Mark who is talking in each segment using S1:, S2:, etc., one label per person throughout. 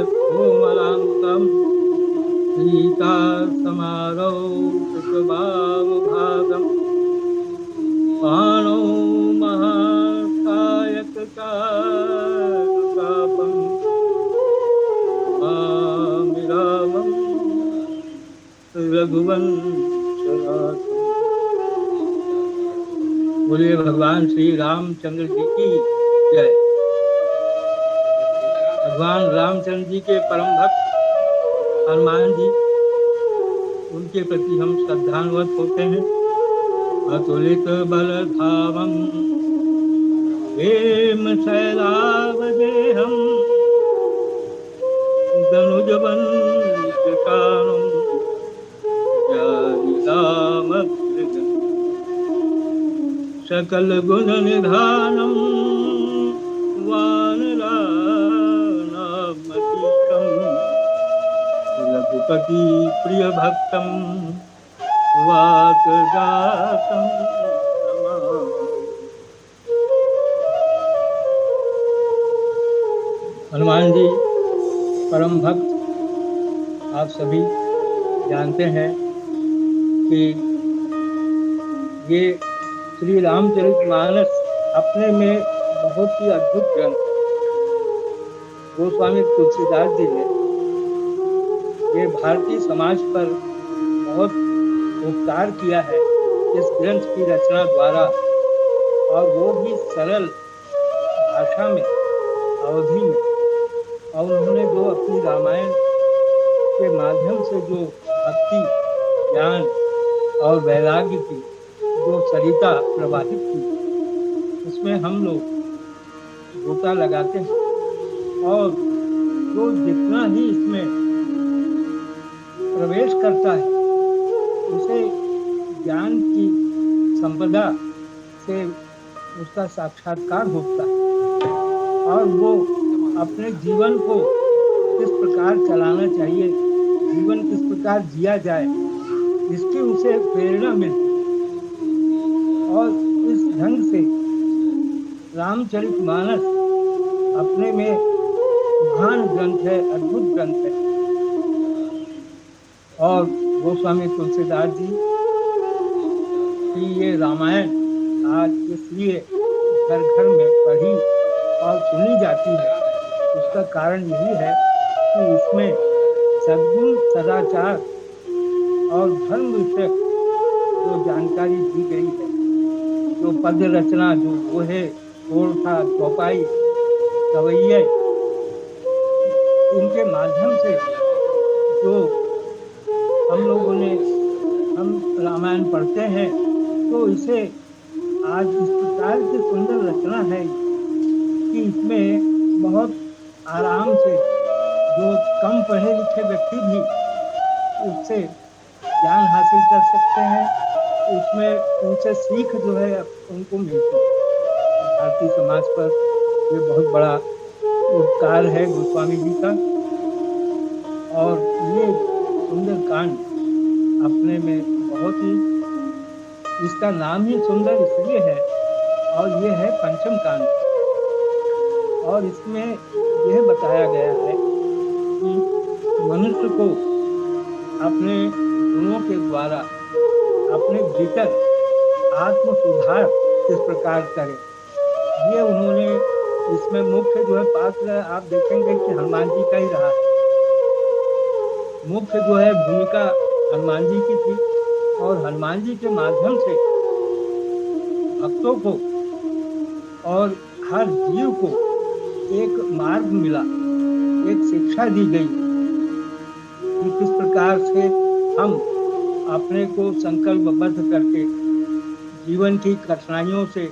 S1: श्यामलकोमलाङ्गं सीतासमारोपितभावभागं पाणौ महाकायककापं स्वामि रामं रघुवंशनाथं। बोलिए भगवान श्री रामचंद्र जी की जय। भगवान रामचंद्र जी के परम भक्त हनुमान जी, उनके प्रति हम श्रद्धान्वित होते हैं। अतुलित बल धामं हेम शैलावदेहं धनुज वंशकाणं जानिलामग्रगं सकल गुण निधानं रघुपति प्रिय भक्तम वातजातम हनुमान जी परम भक्त, आप सभी जानते हैं कि ये श्री रामचरितमानस अपने में बहुत ही अद्भुत ग्रंथ। गोस्वामी तुलसीदास जी ने ये भारतीय समाज पर बहुत उपकार किया है इस ग्रंथ की रचना द्वारा, और वो भी सरल भाषा में, अवधि में। और उन्होंने जो अपनी रामायण के माध्यम से जो भक्ति, ज्ञान और वैराग्य की जो सरिता प्रवाहित की, उसमें हम लोग गोता लगाते हैं। और जो जितना ही इसमें प्रवेश करता है उसे ज्ञान की संपदा से उसका साक्षात्कार होता है, और वो अपने जीवन को किस प्रकार चलाना चाहिए, जीवन किस प्रकार जिया जाए, इसकी उसे प्रेरणा मिलती। और इस ढंग से रामचरितमानस अपने में महान ग्रंथ है, अद्भुत ग्रंथ है। और गोस्वामी तुलसीदास जी की ये रामायण आज इसलिए घर घर में पढ़ी और सुनी जाती है, उसका कारण यही है कि इसमें सद्गुण, सदाचार और धर्म विषयक जो जानकारी दी गई है, जो पद्य रचना, जो दोहे, था चौपाई, कवैये, इनके माध्यम से जो हम लोगों ने रामायण पढ़ते हैं, तो इसे आज इस प्रकार की सुंदर रचना है कि इसमें बहुत आराम से जो कम पढ़े लिखे व्यक्ति भी उससे ज्ञान हासिल कर सकते हैं। उसमें उनसे सीख जो है उनको मिलती है। भारतीय समाज पर ये बहुत बड़ा उपकार है गोस्वामी जी का। और ये सुंदर कांड अपने में बहुत ही, इसका नाम ही सुंदर इसलिए है, और ये है पंचम कांड। और इसमें यह बताया गया है कि मनुष्य को अपने गुणों के द्वारा अपने भीतर आत्म सुधार किस प्रकार करें, ये उन्होंने इसमें मुख्य जो है पात्र आप देखेंगे कि हनुमान जी का ही रहा है। मुख्य जो है भूमिका हनुमान जी की थी और हनुमान जी के माध्यम से भक्तों को और हर जीव को एक मार्ग मिला, एक शिक्षा दी गई कि किस प्रकार से हम अपने को संकल्पबद्ध करके जीवन की कठिनाइयों से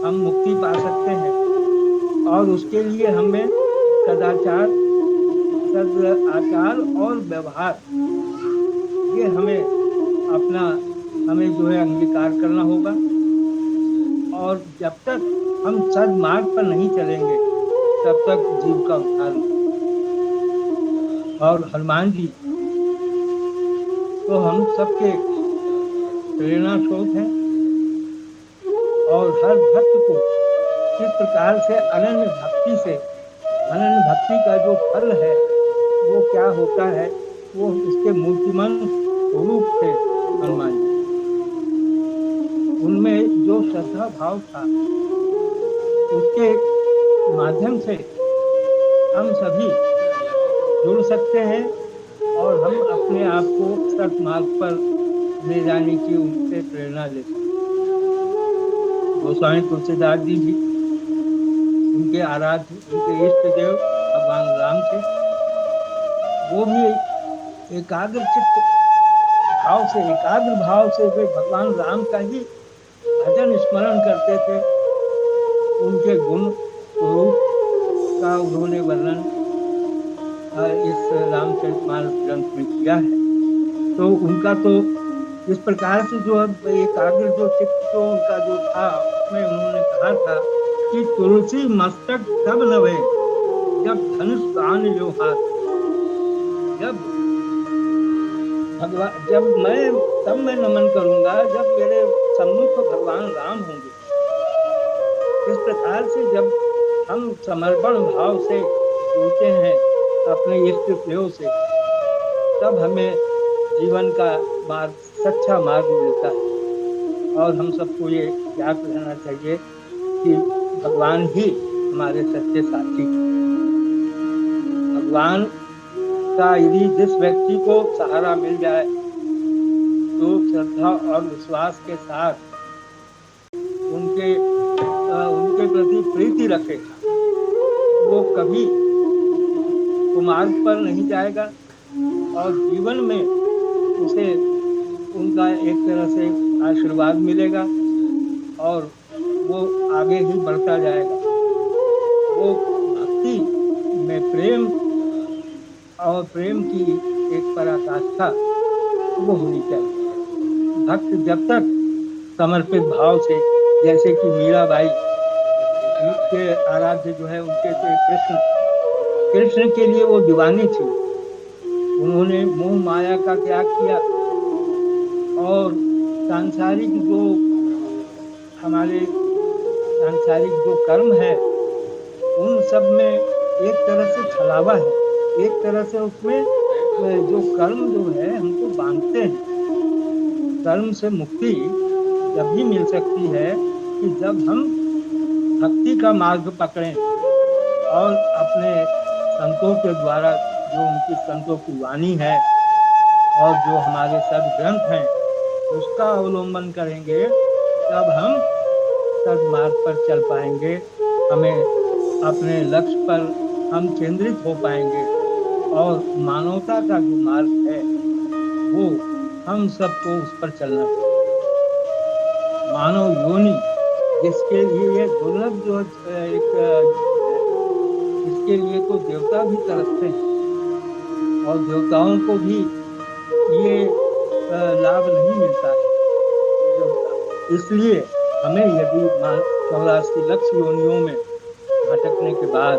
S1: हम मुक्ति पा सकते हैं और उसके लिए हमें सदाचार, सदाचार और व्यवहार ये हमें जो है अंगीकार करना होगा। और जब तक हम सद्मार्ग पर नहीं चलेंगे तब तक जीव का उद्धार नहीं। और हनुमान जी तो हम सबके प्रेरणा स्रोत हैं और हर भक्त को किस प्रकार से अनन्य भक्ति का जो फल है वो क्या होता है, वो उसके मूर्तिमान स्वरूप थे हनुमान जी। उनमें जो श्रद्धा भाव था उसके माध्यम से हम सभी जुड़ सकते हैं और हम अपने आप को सत्मार्ग पर ले जाने की उनसे प्रेरणा ले सकते हैं। गोस्वामी तुलसीदास जी भी उनके आराध्य, उनके इष्ट देव भगवान राम थे। वो भी एकाग्र भाव से वे भगवान राम का ही भजन स्मरण करते थे। उनके गुण स्वरूप का उन्होंने वर्णन इस रामचरितमानस ग्रंथ में किया है। तो उनका तो इस प्रकार से जो एकाग्र जो चित्त जो उनका जो था उसमें उन्होंने कहा था कि तुलसी मस्तक तब नवे जब धनुष बाण लो हाथ, तब मैं नमन करूंगा जब मेरे सम्मुख भगवान राम होंगे। इस प्रकार से जब हम समर्पण भाव से जुड़ते हैं अपने इष्ट देव से, तब हमें जीवन का मार्ग, सच्चा मार्ग मिलता है। और हम सबको ये याद रहना चाहिए कि भगवान ही हमारे सच्चे साथी। भगवान का यदि जिस व्यक्ति को सहारा मिल जाए तो श्रद्धा और विश्वास के साथ उनके प्रति प्रीति रखे, वो कभी कुमार्ग पर नहीं जाएगा और जीवन में उसे उनका एक तरह से आशीर्वाद मिलेगा और वो आगे ही बढ़ता जाएगा। वो भक्ति में प्रेम की एक पराकाष्ठा वो होनी चाहिए। भक्त जब तक समर्पित भाव से, जैसे कि मीराबाई के आराध्य जो है उनके थे कृष्ण के लिए वो दीवानी थी। उन्होंने मोह माया का त्याग किया और सांसारिक जो कर्म है उन सब में एक तरह से छलावा है, एक तरह से उसमें जो कर्म जो है हमको बांधते हैं। कर्म से मुक्ति जब भी मिल सकती है कि जब हम भक्ति का मार्ग पकड़ें और अपने संतों के द्वारा जो उनकी संतों की वाणी है और जो हमारे सद्ग्रंथ हैं उसका अवलंबन करेंगे, तब हम सद्मार्ग पर चल पाएंगे। हमें अपने लक्ष्य पर हम केंद्रित हो पाएंगे और मानवता का जो मार्ग है वो हम सबको उस पर चलना चाहिए। मानव योनि जिसके लिए दुर्लभ जो इसके लिए तो देवता भी तरसते हैं और देवताओं को भी ये लाभ नहीं मिलता है। इसलिए हमें यदि 84 लाख योनियों में भटकने के बाद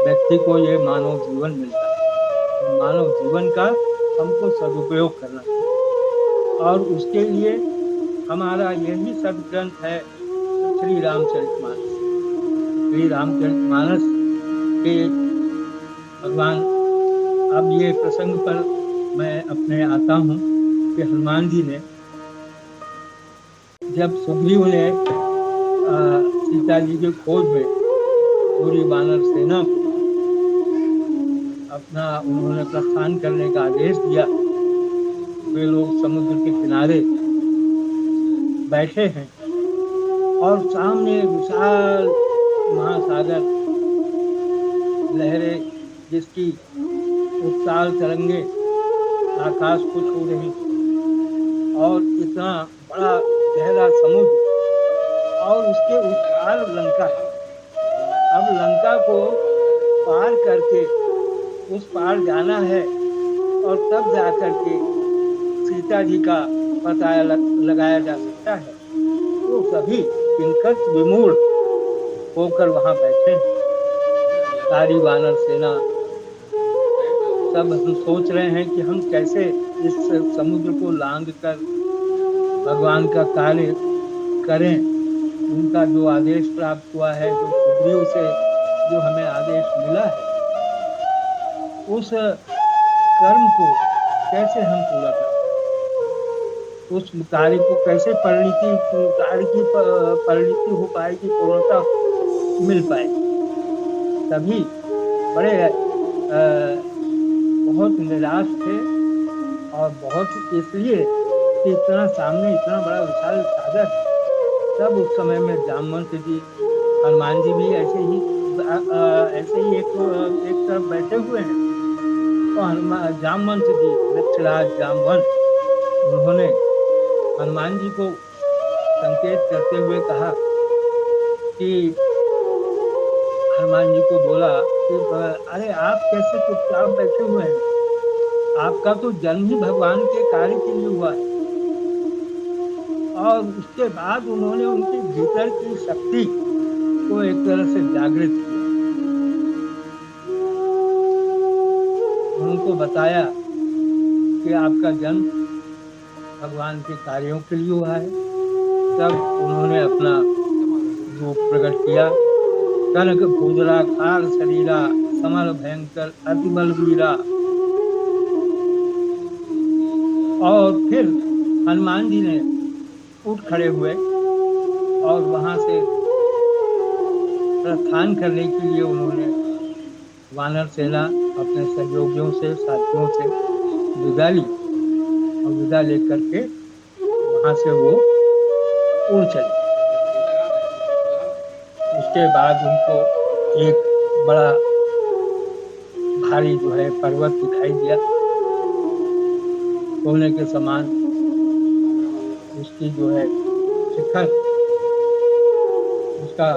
S1: व्यक्ति को ये मानव जीवन मिलता है, मानव जीवन का हमको सदुपयोग करना चाहिए और उसके लिए हमारा यही सद्ग्रंथ है श्री रामचरितमानस। श्री रामचरितमानस के भगवान, अब ये प्रसंग पर मैं अपने आता हूँ कि हनुमान जी ने जब सुग्रीव ने सीता जी की खोज में पूरी वानर सेना को अपना उन्होंने प्रस्थान करने का आदेश दिया, वे लोग समुद्र के किनारे बैठे हैं और सामने विशाल महासागर, लहरें जिसकी उत्ताल तरंगे आकाश को छू रही, और इतना बड़ा गहरा समुद्र, और उसके उस पार लंका है। अब लंका को पार करके उस पार जाना है और तब जाकर के सीता जी का पता लगाया जा सकता है। तो सभी किंकर विमूढ़ होकर वहां बैठे हैं। सारी वानर सेना सब हम सोच रहे हैं कि हम कैसे इस समुद्र को लांघ कर भगवान का कार्य करें। उनका जो आदेश प्राप्त हुआ है, जो सुग्रीव से जो हमें आदेश मिला है, उस कर्म को कैसे हम पूरा करें, उस कार्य को कैसे कार्य की परिणति हो पाएगी, पूर्णता मिल पाएगी। सभी बड़े बहुत निराश थे, और बहुत इसलिए कि इतना सामने इतना बड़ा विशाल सागर। तब उस समय में जामवंत जी, हनुमान जी भी ऐसे ही एक तरफ बैठे हुए हैं। तो जामवंत जी, दक्षराज जामवंत, उन्होंने हनुमान जी को संकेत करते हुए कहा कि हनुमान जी को बोला कि अरे आप कैसे चुपचाप बैठे हुए हैं, आपका तो जन्म ही भगवान के कार्य के लिए हुआ है। और उसके बाद उन्होंने उनके भीतर की शक्ति को एक तरह से जागृत किया, उनको बताया कि आपका जन्म भगवान के कार्यों के लिए हुआ है। तब उन्होंने अपना रूप प्रकट किया। कनक भूजरा खार शरीरा, समर भयंकर अति बलवीरा। और फिर हनुमान जी ने उठ खड़े हुए और वहां से प्रस्थान करने के लिए उन्होंने वानर सेना अपने सहयोगियों से, साथियों से विदा ली, और विदा लेकर के वहां से वो उड़ चले। उसके बाद उनको एक बड़ा भारी जो है पर्वत दिखाई दिया, सोने के समान। उसकी जो है शिखर, उसका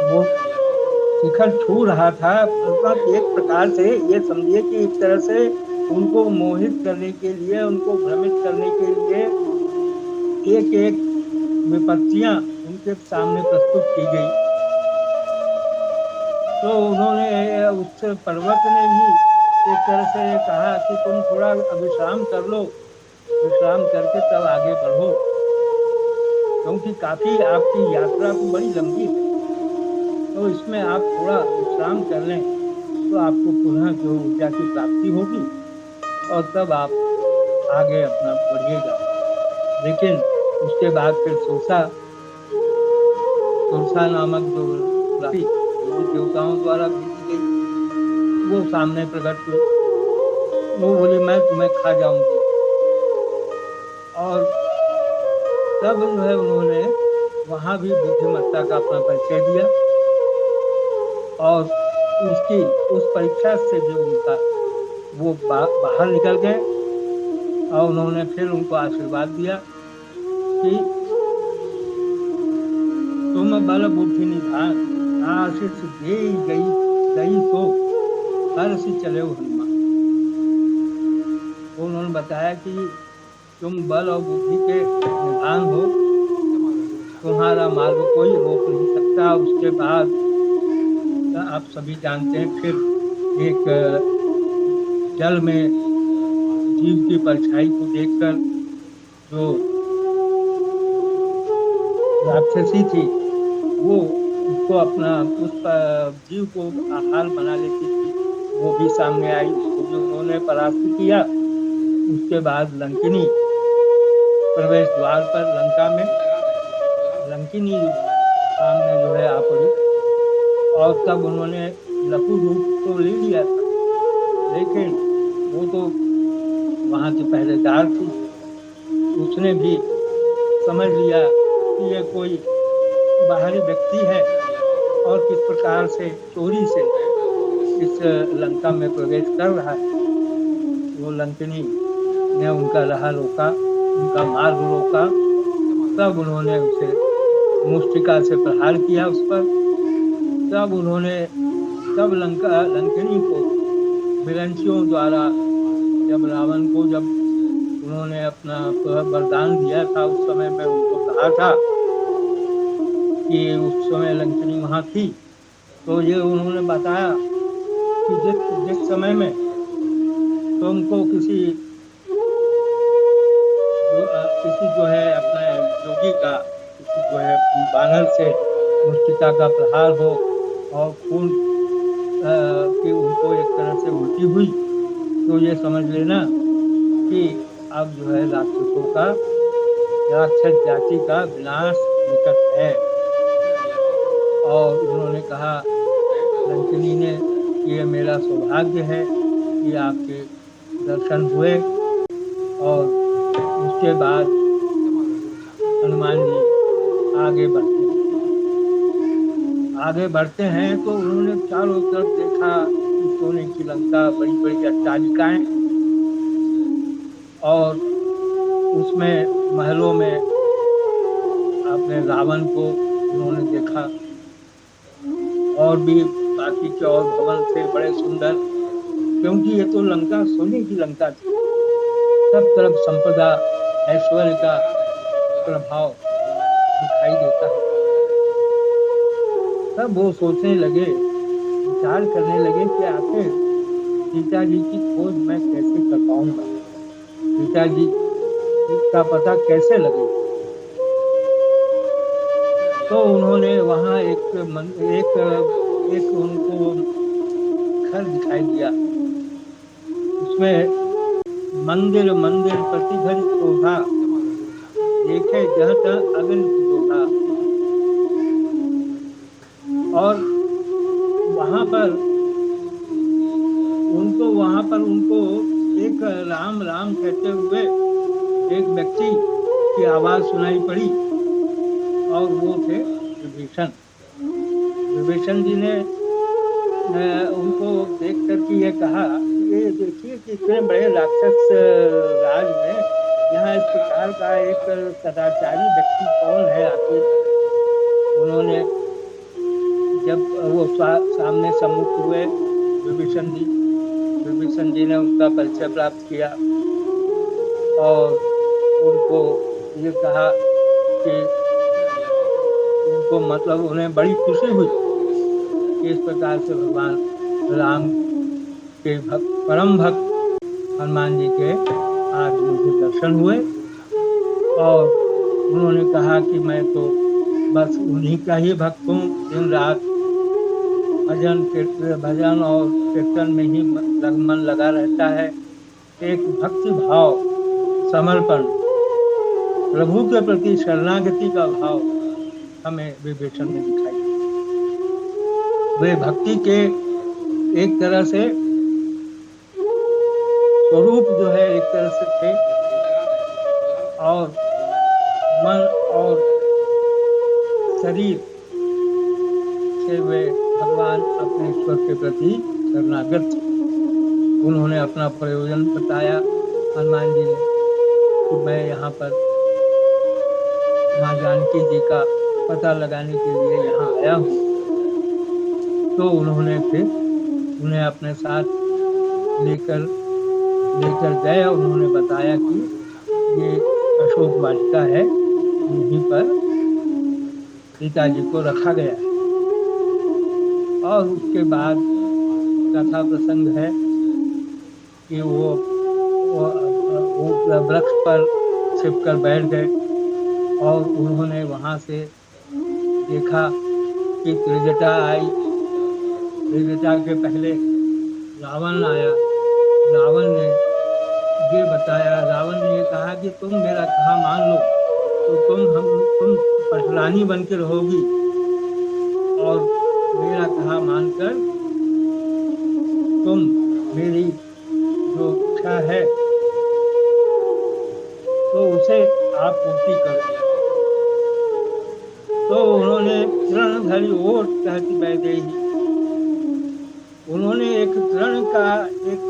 S1: वो शिखर छू रहा था। मतलब एक प्रकार से ये समझिए कि एक तरह से उनको मोहित करने के लिए, उनको भ्रमित करने के लिए एक एक विपत्तियां उनके सामने प्रस्तुत की गई। तो उन्होंने, उस पर्वत ने भी एक तरह से कहा कि तुम थोड़ा विश्राम कर लो, विश्राम करके तब आगे बढ़ो, क्योंकि काफी आपकी यात्रा तो बड़ी लंबी है, तो इसमें आप थोड़ा विश्राम कर लें तो आपको पुनः जो ऊर्जा की प्राप्ति होगी, और तब आप आगे अपना बढ़िएगा। लेकिन उसके बाद फिर सुरसा नामक जो देवताओं द्वारा भेजी गई, वो सामने प्रकट हुई। वो बोली मैं तुम्हें खा जाऊंगी। और तब जो है उन्होंने वहां भी बुद्धिमत्ता का अपना परिचय दिया, और उसकी उस परीक्षा से जो उनका वो बाहर निकल गए, और उन्होंने फिर उनको आशीर्वाद दिया कि तुम बल बुद्धि निधान, आशीष दे गई तो हर्षि चले हनुमान। तो उन्होंने बताया कि तुम बल और बुद्धि के निधान हो, तुम्हारा मार्ग कोई रोक नहीं सकता। उसके बाद आप सभी जानते हैं, फिर एक जल में जीव की परछाई को देखकर जो राक्षसी थी, वो उसको अपना उस जीव को आहार बना लेती थी, वो भी सामने आई, उसको भी उन्होंने परास्त किया। उसके बाद लंकिनी प्रवेश द्वार पर लंका में लंकिनी सामने जो है आ पड़ी, और तब उन्होंने लघु रूप तो ले लिया था, लेकिन वो तो वहां की पहरेदार थी, उसने भी समझ लिया कि ये कोई बाहरी व्यक्ति है और किस प्रकार से चोरी से इस लंका में प्रवेश कर रहा है। वो लंकिनी ने उनका राह रोका, उनका मार्ग रोका, तब उन्होंने उसे मुष्टिका से प्रहार किया उस पर। तब लंकिनी को विरंचियों द्वारा जब रावण को जब उन्होंने अपना वरदान दिया था, उस समय में उनको कहा था कि उस समय लंकिनी वहां थी, तो ये उन्होंने बताया कि जिस समय में तुमको किसी जो है अपने योगी का, किसी जो है बानर से मुष्टिका का प्रहार हो और खून कि उनको एक तरह से उल्टी हुई, तो ये समझ लेना कि अब जो है राक्षस जाति का विनाश निकट है। और उन्होंने कहा, लंकिनी ने, कि ये मेरा सौभाग्य है कि आपके दर्शन हुए। और उसके बाद हनुमान जी आगे बढ़ते हैं तो उन्होंने चारों तरफ देखा कि सोने की लंका, बड़ी बड़ी अट्टालिकाएं, और उसमें महलों में अपने रावण को उन्होंने देखा, और भी बाकी के और भवन थे बड़े सुंदर, क्योंकि ये तो लंका सोने की लंका थी, सब तरफ संपदा ऐश्वर्य का प्रभाव दिखाई देता है। तब वो सोचने लगे, विचार करने लगे कि आखिर सीता जी की खोज मैं कैसे कर पाऊंगा, सीता जी का पता कैसे लगे। तो उन्होंने वहां एक उनको घर दिखाई दिया, उसमें मंदिर प्रतिघर शोभा, देखे जहाँ तहाँ अग्नि की शोभा। और वहां पर उनको एक राम राम कहते हुए एक व्यक्ति की आवाज सुनाई पड़ी, और वो थे विभीषण जी ने उनको देख करके ये कहा, ये देखिए कि इतने बड़े राक्षस राज में यहाँ इस प्रकार का एक सदाचारी व्यक्ति कौन है आखिर। उन्होंने जब वो सामने सम्मुख हुए विभीषण जी ने उनका परिचय प्राप्त किया और उनको ये कहा कि उनको मतलब उन्हें बड़ी खुशी हुई कि इस प्रकार से भगवान राम के परम भक्त हनुमान जी के आज मुझे दर्शन हुए। और उन्होंने कहा कि मैं तो बस उन्हीं का ही भक्त हूँ, दिन रात भजन और कीर्तन में ही मन लगा रहता है। एक भक्ति भाव, समर्पण, प्रभु के प्रति शरणागति का भाव हमें विभीषण में दिखाई। वे भक्ति के एक तरह से स्वरूप जो है एक तरह से थे, और मन और शरीर से वे भगवान अपने ईश्वर के प्रति शरणागत थे। उन्होंने अपना प्रयोजन बताया हनुमान जी ने कि मैं यहाँ पर माँ जानकी जी का पता लगाने के लिए यहाँ आया हूँ। तो उन्होंने फिर उन्हें अपने साथ लेकर गए। उन्होंने बताया कि ये अशोक वाटिका है, यहीं पर सीता जी को रखा गया है। और उसके बाद कथा प्रसंग है कि वो वृक्ष पर छिपकर बैठ गए और उन्होंने वहां से देखा कि त्रिजटा आई। त्रिजटा के पहले रावण आया। रावण ने ये बताया। रावण ने ये कहा कि तुम मेरा कहा मान लो तो तुम पटरानी बन के रहोगी, और मेरा कहा मानकर तुम मेरी जो इच्छा है तो उसे आप पूर्ति करो। तो उन्होंने तृण धरि ओट कहती वैदेही, उन्होंने एक तृण का एक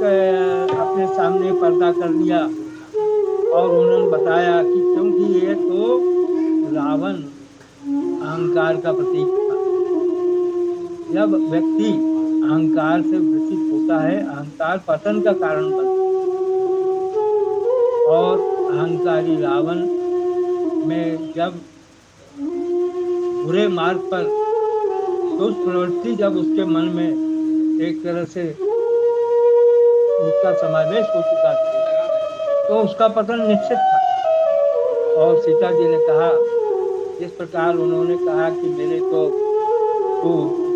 S1: अपने सामने पर्दा कर लिया, और उन्होंने बताया कि क्योंकि ये तो रावण अहंकार का प्रतीक था। जब व्यक्ति अहंकार से ग्रसित होता है, अहंकार पतन का कारण बनता है, और अहंकारी रावण में जब बुरे मार्ग पर दुष्ट प्रवृत्ति जब उसके मन में एक तरह से उसका समावेश हो चुका था, तो उसका पतन निश्चित था। और सीता जी ने कहा, जिस प्रकार उन्होंने कहा कि मेरे तो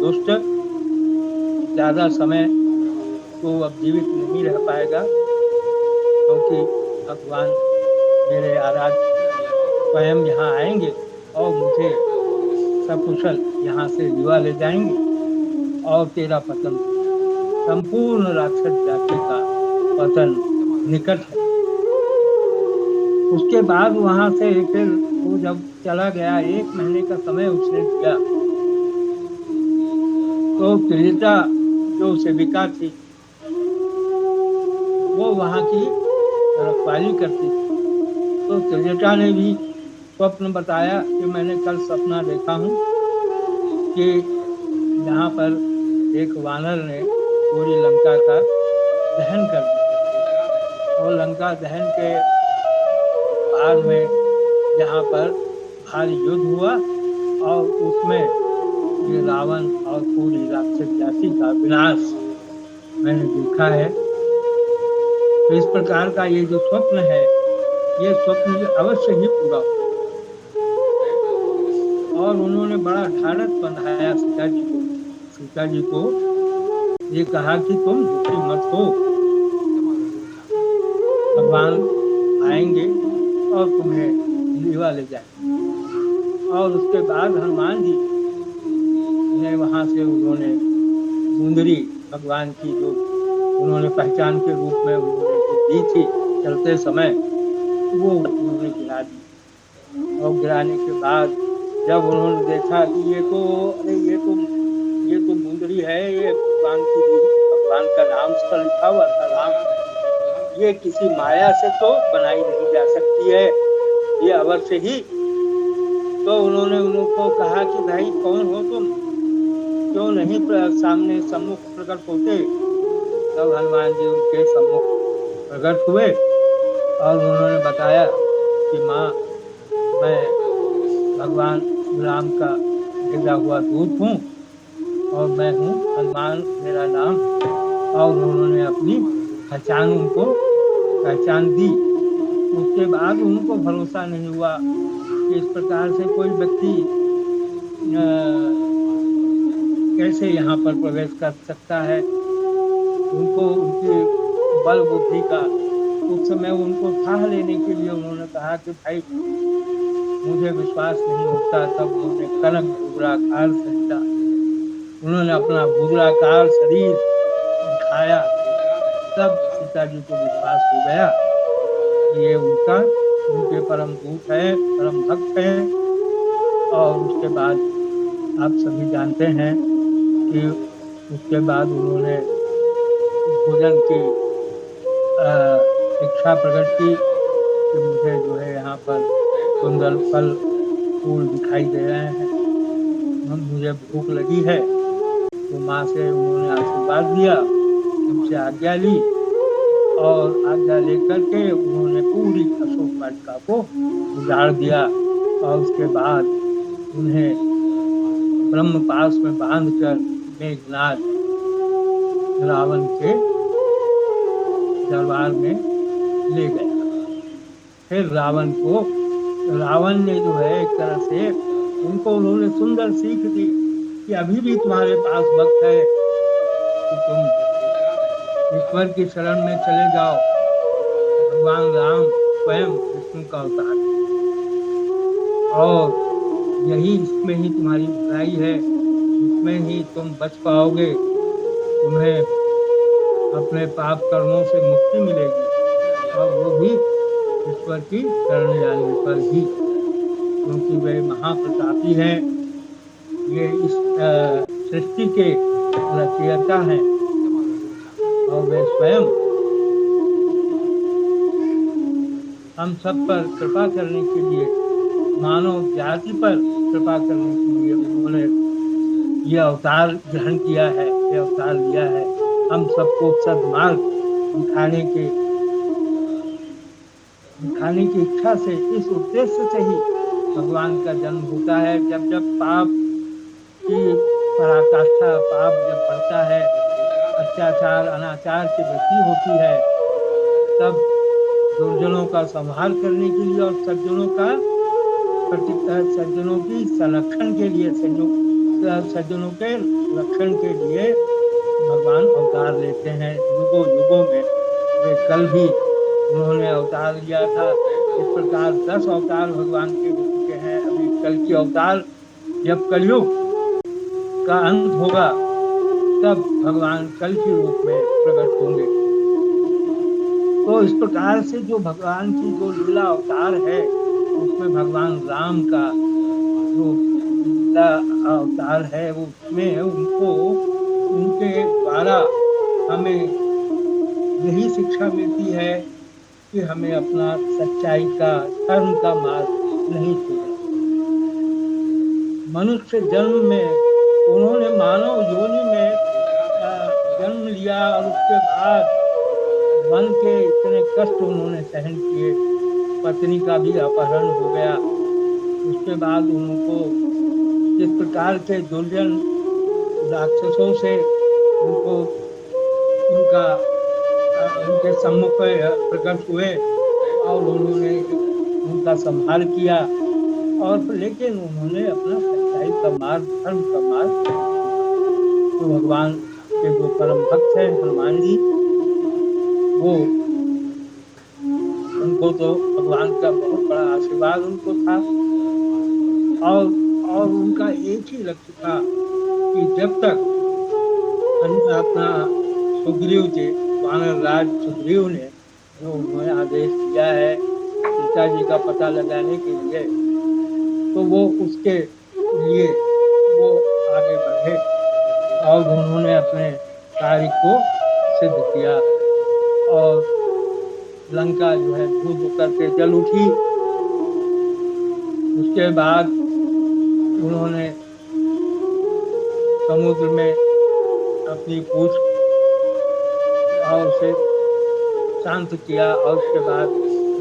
S1: दुष्ट ज्यादा समय तो अब जीवित नहीं रह पाएगा, क्योंकि भगवान मेरे आराध्य स्वयं यहाँ आएंगे और मुझे सकुशल यहाँ से युवा ले जाएंगे, और तेरा पतन, संपूर्ण राक्षस जाति का पतन निकट है। उसके बाद वहां से फिर वो जब चला गया, 1 महीने का समय उसने दिया, तो त्रिजटा जो सेविका थी वो वहां की रखवाली करती थी। तो त्रिजटा ने भी स्वप्न बताया कि मैंने कल सपना देखा हूँ कि यहाँ पर एक वानर ने पूरी लंका का दहन कर दिया, और लंका दहन के बाद में जहाँ पर भारी युद्ध हुआ, और उसमें ये रावण और पूरी राक्षस जाति का विनाश मैंने देखा है। तो इस प्रकार का ये जो स्वप्न है, ये स्वप्न अवश्य ही पूरा हो। और उन्होंने बड़ा ढाढ़स बंधाया सीता जी को। सीता जी को ये कहा कि तुम दुखी मत हो, भगवान आएंगे और तुम्हें लीवा ले जाएंगे। और उसके बाद हनुमान जी ने वहां से उन्होंने मुंदरी भगवान की जो उन्होंने पहचान के रूप में उन्होंने जो दी थी चलते समय, वो उन्होंने गिरा दी। और गिराने के बाद जब उन्होंने देखा कि ये तो मुंदरी है, ये भगवान का नाम पर लिखा हुआ था राम, ये किसी माया से तो बनाई नहीं जा सकती है, ये अवश्य ही। तो उन्होंने उनको कहा कि भाई कौन हो तुम, क्यों नहीं सामने सम्मुख प्रकट होते। तब हनुमान जी उनके सम्मुख प्रकट हुए और उन्होंने बताया कि माँ, मैं भगवान राम का भेजा हुआ दूत हूँ, और मैं हूँ हनुमान मेरा नाम। और उन्होंने अपनी पहचान उनको पहचान दी। उसके बाद उनको भरोसा नहीं हुआ कि इस प्रकार से कोई व्यक्ति कैसे यहाँ पर प्रवेश कर सकता है। उनको उनकी बल बुद्धि का उस समय उनको थाह लेने के लिए उन्होंने कहा कि भाई मुझे विश्वास नहीं होता। तब उन्होंने कनक बुराकार खरीदा, उन्होंने अपना बुराकार शरीर दिखाया, तब सीता जी को विश्वास हो गया कि ये उनके परम दूत है, परम भक्त है। और उसके बाद आप सभी जानते हैं कि उसके बाद उन्होंने भोजन की इच्छा प्रकट की कि मुझे जो है यहाँ पर सुंदर फल फूल दिखाई दे रहे हैं, मुझे भूख लगी है। तो माँ से उन्होंने आशीर्वाद दिया, उनसे आज्ञा ली, और आज्ञा लेकर के उन्होंने पूरी अशोक वाटिका को उजाड़ दिया। और उसके बाद उन्हें ब्रह्म पास में बांधकर मेघनाद रावण के दरबार में ले गया। फिर रावण ने जो है एक तरह से उनको उन्होंने सुंदर सीख दी कि अभी भी तुम्हारे पास वक्त है कि तुम ईश्वर की शरण में चले जाओ, भगवान राम स्वयं विष्णु का अवतार है। और यही इसमें ही तुम्हारी भलाई है, इसमें ही तुम बच पाओगे, तुम्हें अपने पाप कर्मों से मुक्ति मिलेगी, और वो भी ईश्वर की शरण जाने पर ही, क्योंकि वे महाप्रतापी हैं। ये इस सृष्टि के रचयिता हैं, और वे स्वयं हम सब पर कृपा करने के लिए, मानव जाति पर कृपा करने के लिए उन्होंने यह अवतार ग्रहण किया है, यह अवतार लिया है। हम सबको सद्मार्ग दिखाने की इच्छा से, इस उद्देश्य से ही भगवान का जन्म होता है। जब जब पाप की पराकाष्ठा, पाप जब बढ़ता है, अत्याचार अनाचार की वृद्धि होती है, तब दुर्जनों का संहार करने के लिए और सज्जनों की संरक्षण के लिए, सज्जनों के रक्षण के लिए भगवान अवतार लेते हैं युगों युगों में। वे कल भी उन्होंने अवतार लिया था। इस प्रकार 10 अवतार भगवान के हो चुके हैं। अभी कल की अवतार, जब कलयुग का अंत होगा, तब भगवान कल के रूप में प्रकट होंगे। तो इस प्रकार से जो भगवान की जो लीला अवतार है, उसमें भगवान राम का जो लीला अवतार है, उसमें उनको, उनके द्वारा हमें यही शिक्षा मिलती है कि हमें अपना सच्चाई का, धर्म का मार्ग नहीं छोड़ना। मनुष्य जन्म में उन्होंने मानव योनि में जन्म लिया, और उसके बाद वन के इतने कष्ट उन्होंने सहन किए, पत्नी का भी अपहरण हो गया। उसके बाद उनको इस प्रकार के दुर्जन राक्षसों से उनको उनके सम्मुख प्रकट हुए, और उन्होंने उनका संहार किया। और लेकिन उन्होंने अपना सच्चाई का मार्ग, धर्म का मार्ग, तो भगवान के जो परम भक्त हैं हनुमान जी, वो, उनको तो भगवान का बहुत बड़ा आशीर्वाद उनको था। और उनका एक ही लक्ष्य था कि जब तक अपना सुग्रीव जी, वानर राज सुग्रीव ने जो उन्हें आदेश दिया है सीता जी का पता लगाने के लिए, तो वो उसके लिए वो आगे बढ़े, और उन्होंने अपने कार्य को सिद्ध किया। और लंका जो है धूप करके जल उठी। उसके बाद उन्होंने समुद्र में अपनी पूंछ और उसे शांत किया, और उसके बाद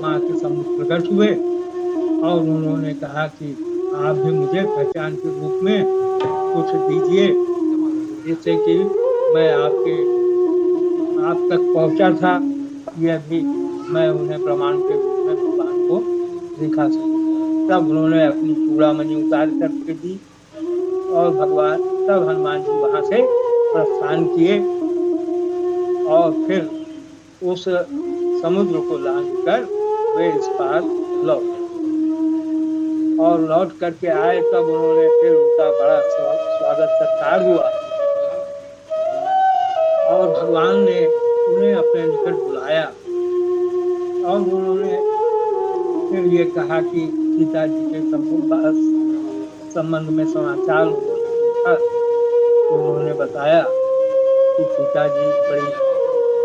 S1: माँ के सम्मुख प्रकट हुए, और उन्होंने कहा कि आप भी मुझे पहचान के रूप में कुछ दीजिए, जिससे कि मैं आप तक पहुंचा था, यह भी मैं उन्हें प्रमाण के रूप में भगवान को दिखा सकूं। तब उन्होंने अपनी चूड़ामणि उतार करके दी, और तब हनुमान जी वहां से प्रस्थान किए, और फिर उस समुद्र को लांघकर वे इस पार लौटे, और लौट करके आए। तब उन्होंने फिर उनका बड़ा स्वागत सत्कार हुआ, और भगवान ने उन्हें अपने निकट बुलाया, और उन्होंने फिर ये कहा कि सीता जी के संबंध में समाचार पूछा, तो उन्होंने बताया कि सीता जी बड़ी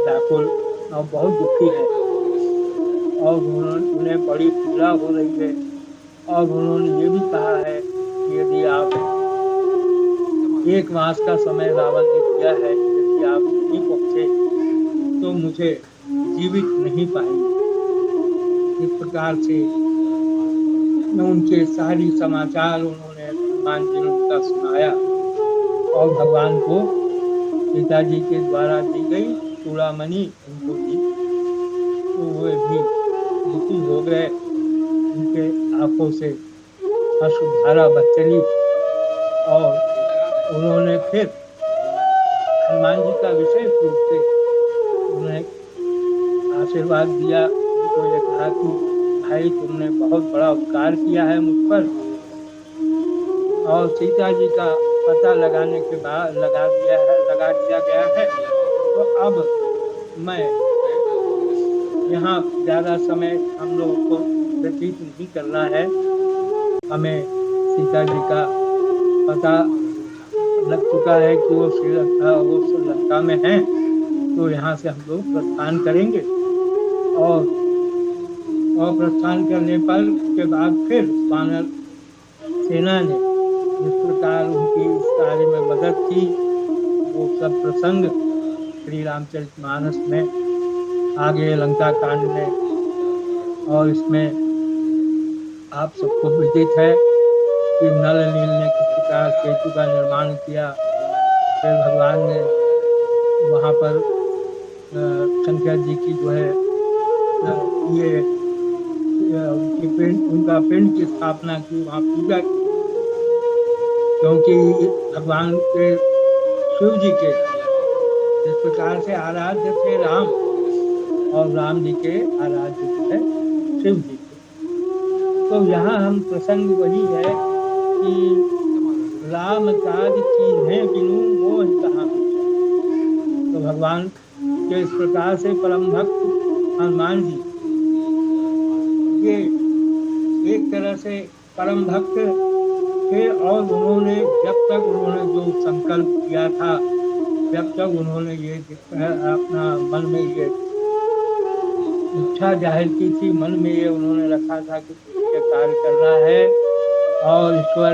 S1: व्याकुल और बहुत दुखी है, और उन्हें बड़ी पीड़ा हो रही है। और उन्होंने ये भी कहा है कि यदि आप 1 मास का समय रावण ने दिया है, यदि आप नहीं पहुंचे तो मुझे जीवित नहीं पाएंगे। इस प्रकार से उनके सारी समाचार उन्होंने हनुमान जी ने उनका सुनाया, और भगवान को सीता जी के द्वारा दी गई चूड़ामणि उनको दी, तो वे भी दुखी हो गए। उनके आंखों से अश्रुधारा बह चली, और उन्होंने फिर हनुमान जी का विशेष रूप से उन्हें आशीर्वाद दिया, तो ये कहा कि भाई तुमने बहुत बड़ा उपकार किया है मुझ पर, और सीता जी का पता लगाने के बाद लगा दिया गया है। तो अब मैं यहाँ ज्यादा समय हम लोगों को व्यतीत नहीं करना है। हमें सीता जी का पता लग चुका है कि वो श्रीलंका में हैं, तो यहाँ से हम लोग प्रस्थान करेंगे। और प्रस्थान करने पर के बाद फिर वानर सेना ने जिस प्रकार उनकी इस कार्य में मदद की, वो सब प्रसंग श्री रामचरितमानस में आगे लंका कांड में। और इसमें आप सबको विदित है कि नल नील ने किस प्रकार सेतु का निर्माण किया। फिर भगवान ने वहाँ पर शंकर जी की जो है ये उनका पिंड की स्थापना की, वहाँ पूजा की, क्योंकि भगवान के शिव जी के जिस प्रकार से आराध्य थे राम, और राम जी के आराध्य जो है शिव जी के। तो यहाँ हम प्रसंग वही है कि राम काज कीन्हे बिनु मोह कहाँ पूछा। तो भगवान के इस प्रकार से परम भक्त हनुमान जी ये एक तरह से परम भक्त थे, और उन्होंने जब तक उन्होंने जो संकल्प किया था, जब तक उन्होंने ये अपना मन में ये इच्छा जाहिर की थी, मन में ये उन्होंने रखा था कि ये कार्य करना है, और ईश्वर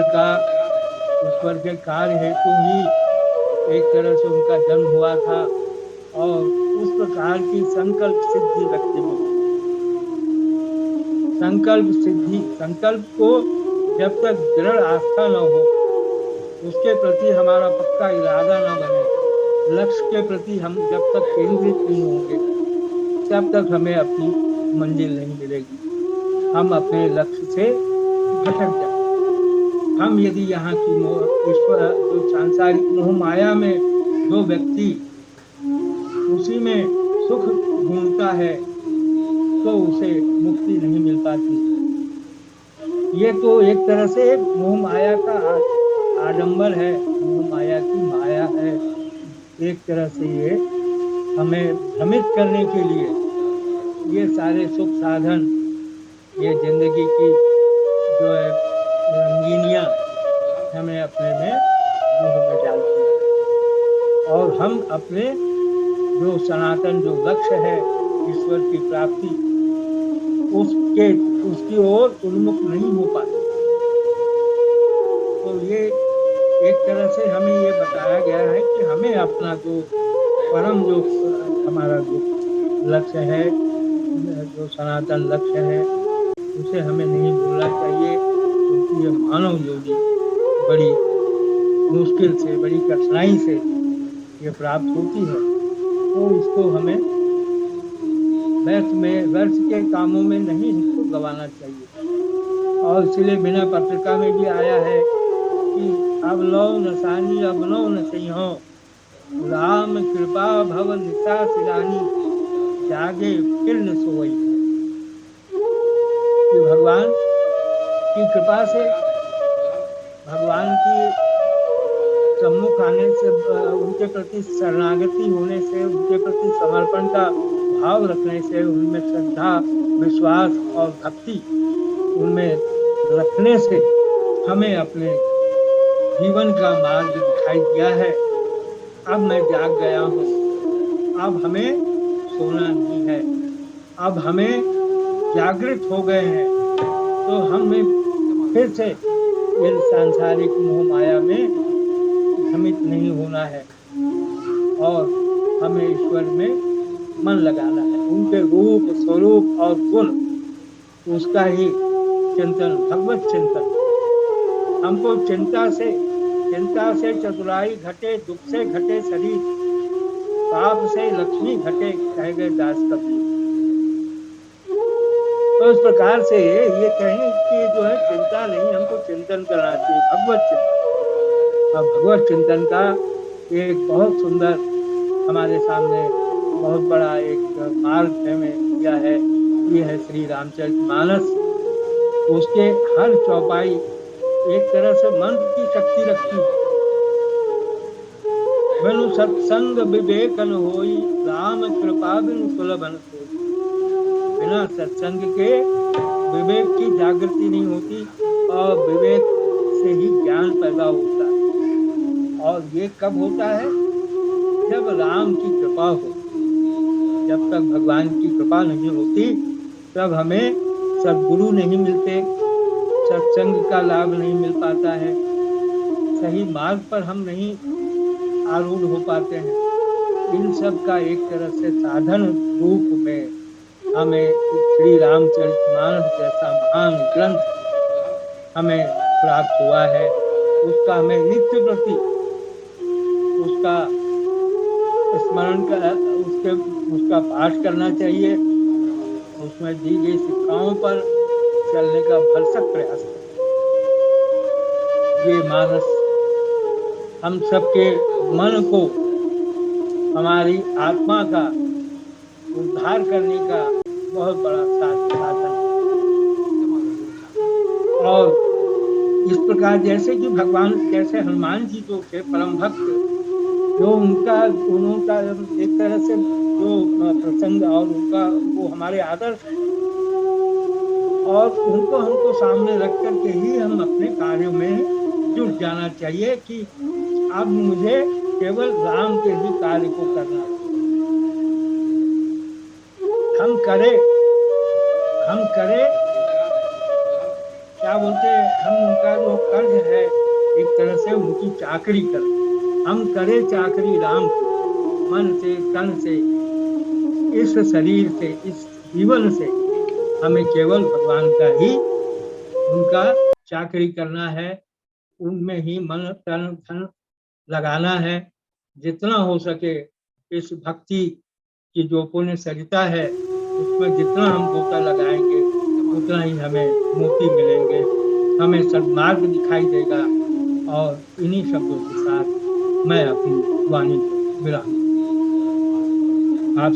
S1: के कार्य हेतु ही एक तरह से उनका जन्म हुआ था। और उस प्रकार की संकल्प सिद्धि व्यक्ति में, संकल्प को जब तक दृढ़ आस्था न हो, उसके प्रति हमारा पक्का इरादा न बने, लक्ष्य के प्रति हम जब तक केंद्रित नहीं होंगे, तब तक हमें अपनी मंजिल नहीं मिलेगी। हम अपने लक्ष्य से भटक जाए। हम यदि यहाँ की ईश्वर जो सांसारिक मोह माया में जो व्यक्ति उसी में सुख ढूंढता है, तो उसे मुक्ति नहीं मिल पाती। ये तो एक तरह से मोह माया का आडंबर है, मोह माया की माया है। एक तरह से ये हमें भ्रमित करने के लिए ये सारे सुख साधन, ये जिंदगी की जो है रंगीनियां हमें अपने में मुंह में डालती हैं, और हम अपने जो सनातन जो लक्ष्य है ईश्वर की प्राप्ति, उसकी ओर उन्मुख नहीं हो पाते। तो ये एक तरह से हमें ये बताया गया है कि हमें अपना जो परम जो हमारा जो लक्ष्य है, जो सनातन लक्ष्य है, उसे हमें नहीं भूलना चाहिए, क्योंकि ये मानव योगी बड़ी मुश्किल से, बड़ी कठिनाई से ये प्राप्त होती है। तो इसको हमें व्यर्थ के कामों में नहीं इसको गंवाना चाहिए। और इसलिए बिना पत्रिका में भी आया है कि अब लो नसानी अब लो न सिंहो, राम कृपा भव निशा सिरानी, जागे फिर न सोई। कि भगवान की कृपा से, भगवान की सम्मुख आने से, उनके प्रति शरणागति होने से, उनके प्रति समर्पण का भाव रखने से, उनमें श्रद्धा विश्वास और भक्ति उनमें रखने से हमें अपने जीवन का मार्ग दिखाई दिया है। अब मैं जाग गया हूँ, अब हमें सोना नहीं है, अब हमें जागृत हो गए हैं। तो हमें फिर से इस सांसारिक मोह माया में भ्रमित नहीं होना है, और हमें ईश्वर में मन लगाना है, उनके रूप स्वरूप और गुण, उसका ही चिंतन, भगवत चिंतन। हमको चिंता से चतुराई घटे, दुख से घटे शरीर, पाप से लक्ष्मी घटे, कह गए दास कबीर। तो इस प्रकार से ये कहें कि जो है चिंता नहीं, हमको चिंतन करना चाहिए, भगवत चिंतन। और भगवत चिंतन का एक बहुत सुंदर हमारे सामने बहुत बड़ा एक मार्ग हमें दिया है ये है श्री रामचरितमानस। उसके हर चौपाई एक तरह से मंत्र की शक्ति रखती है। बिनु सत्संग विवेकन होई, राम कृपा बिनु सुलभन सोई। बिना सत्संग के विवेक की जागृति नहीं होती और विवेक से ही ज्ञान पैदा होता है। और ये कब होता है? जब राम की कृपा हो। जब तक भगवान की कृपा नहीं होती तब हमें सद्गुरु नहीं मिलते, सत्संग का लाभ नहीं मिल पाता है, सही मार्ग पर हम नहीं आरूढ़ हो पाते हैं। इन सब का एक तरह से साधन रूप में हमें श्री रामचरितमानस जैसा महान ग्रंथ हमें प्राप्त हुआ है। उसका हमें नित्य प्रति उसका स्मरण कर उसका पाठ करना चाहिए। उसमें दी गई शिक्षाओं पर चलने का भरसक प्रयास करें। ये मानस हम सबके मन को, हमारी आत्मा का उद्धार करने का बहुत बड़ा साधन है। और इस प्रकार जैसे कि भगवान, जैसे हनुमान जी जो थे परम भक्त, जो उनका एक तरह से जो प्रसंग और उनका वो हमारे आदर्श है, और उनको हमको सामने रख करके ही हम अपने कार्यों में जुट जाना चाहिए कि अब मुझे केवल राम के ही कार्य को करना है। हम करें क्या बोलते हैं, हम उनका जो कर्ज है एक तरह से उनकी चाकरी करें। हम करें चाकरी राम की, मन से, तन से, इस शरीर से, इस जीवन से हमें केवल भगवान का ही, उनका चाकरी करना है। उनमें ही मन तन धन लगाना है। जितना हो सके इस भक्ति की जो पुण्य सरिता है उसमें जितना हम गोता लगाएंगे उतना ही हमें मोती मिलेंगे, हमें सद्मार्ग दिखाई देगा। और इन्हीं शब्दों के साथ मैं अपनी वाणी को विराम। आप